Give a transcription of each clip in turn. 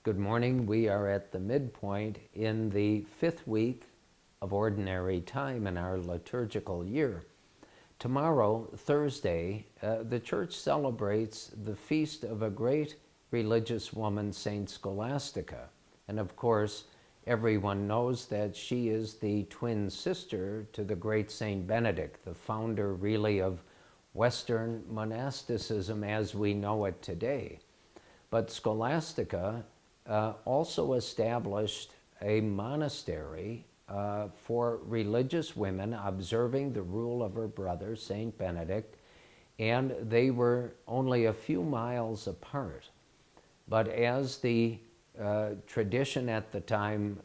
Good morning. We are at the midpoint in the 5th week of Ordinary Time in our liturgical year. Tomorrow, Thursday, the Church celebrates the feast of a great religious woman, Saint Scholastica. And of course, everyone knows that she is the twin sister to the great Saint Benedict, the founder really of Western monasticism as we know it today. But Scholastica also established a monastery for religious women observing the rule of her brother, Saint Benedict, and they were only a few miles apart. But as the tradition at the time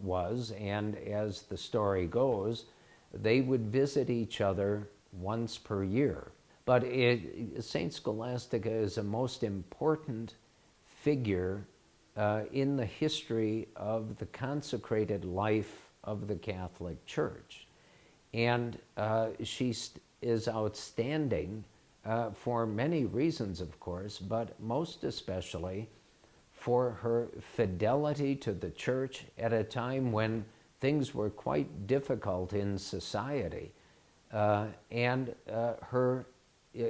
was, and as the story goes, they would visit each other once per year. But Saint Scholastica is a most important figure in the history of the consecrated life of the Catholic Church. And she is outstanding for many reasons, of course, but most especially for her fidelity to the Church at a time when things were quite difficult in society.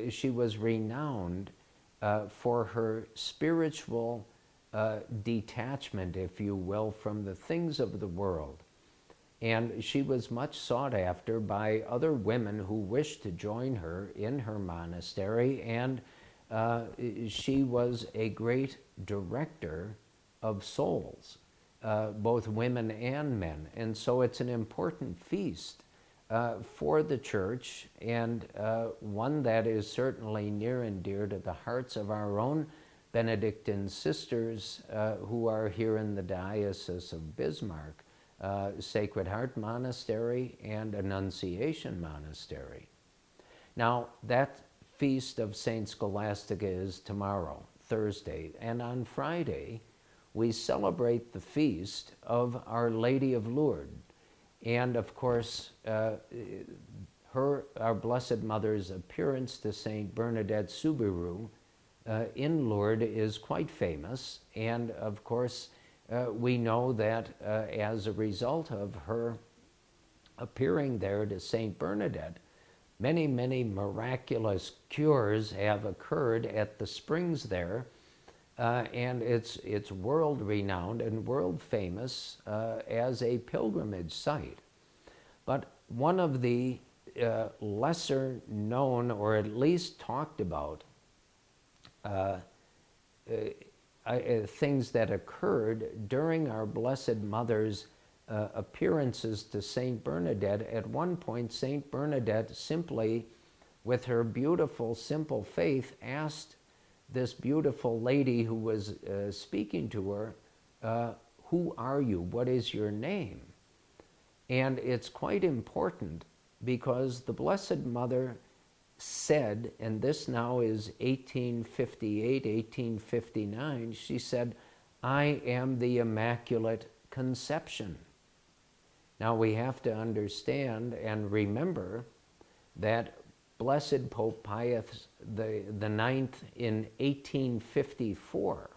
She was renowned for her spiritual detachment, if you will, from the things of the world. And she was much sought after by other women who wished to join her in her monastery, and she was a great director of souls, both women and men. And so it's an important feast for the Church, and one that is certainly near and dear to the hearts of our own Benedictine sisters who are here in the Diocese of Bismarck, Sacred Heart Monastery and Annunciation Monastery. Now, that feast of Saint Scholastica is tomorrow, Thursday, and on Friday we celebrate the feast of Our Lady of Lourdes. And of course, our Blessed Mother's appearance to Saint Bernadette Soubirous in Lourdes is quite famous, and of course we know that as a result of her appearing there to Saint Bernadette, many miraculous cures have occurred at the springs there, and it's world renowned and world famous as a pilgrimage site. But one of the lesser known, or at least talked about, things that occurred during our Blessed Mother's appearances to Saint Bernadette. At one point, Saint Bernadette simply, with her beautiful, simple faith, asked this beautiful lady who was speaking to her, who are you? What is your name? And it's quite important because the Blessed Mother said, and this now is 1858, 1859, she said, I am the Immaculate Conception. Now we have to understand and remember that Blessed Pope Pius the Ninth in 1854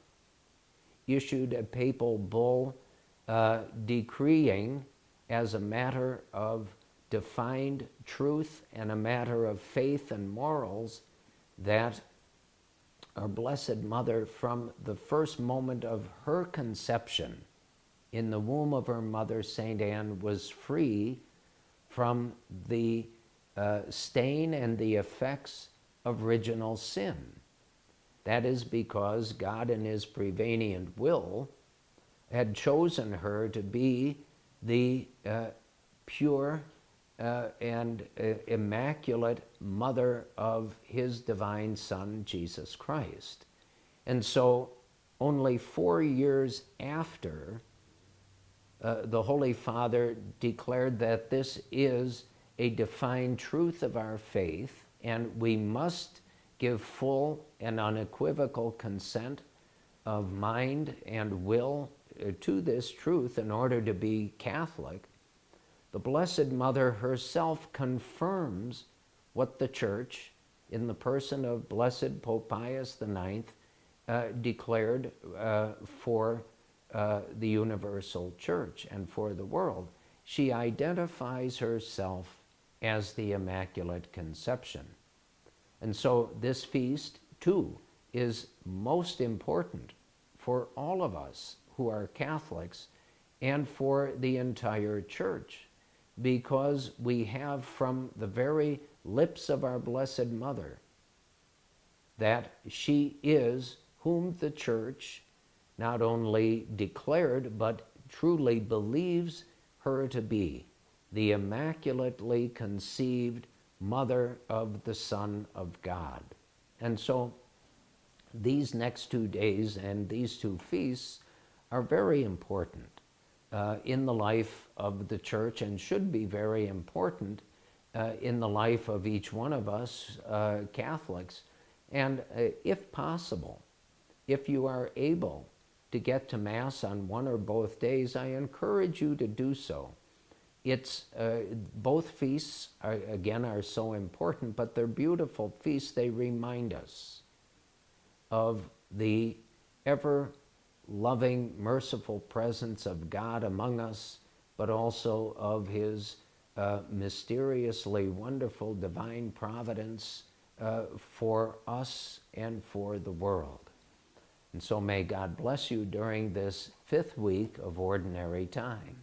issued a papal bull decreeing, as a matter of defined truth and a matter of faith and morals, that our Blessed Mother, from the first moment of her conception in the womb of her mother, Saint Anne, was free from the stain and the effects of original sin. That is because God, in his prevenient will, had chosen her to be the pure and immaculate mother of his divine Son, Jesus Christ. And so only 4 years after, the Holy Father declared that this is a defined truth of our faith, and we must give full and unequivocal consent of mind and will to this truth in order to be Catholic. The Blessed Mother herself confirms what the Church, in the person of Blessed Pope Pius IX, declared for the universal church and for the world. She identifies herself as the Immaculate Conception. And so this feast, too, is most important for all of us who are Catholics and for the entire church, because we have from the very lips of our Blessed Mother that she is whom the church not only declared but truly believes her to be, the immaculately conceived Mother of the Son of God. And so these next 2 days and these 2 feasts are very important in the life of the church, and should be very important in the life of each one of us Catholics. And if possible, if you are able to get to Mass on one or both days, I encourage you to do so. It's both feasts are so important, but they're beautiful feasts. They remind us of the ever-loving, merciful presence of God among us, but also of His mysteriously wonderful divine providence for us and for the world. And so may God bless you during this 5th week of Ordinary Time.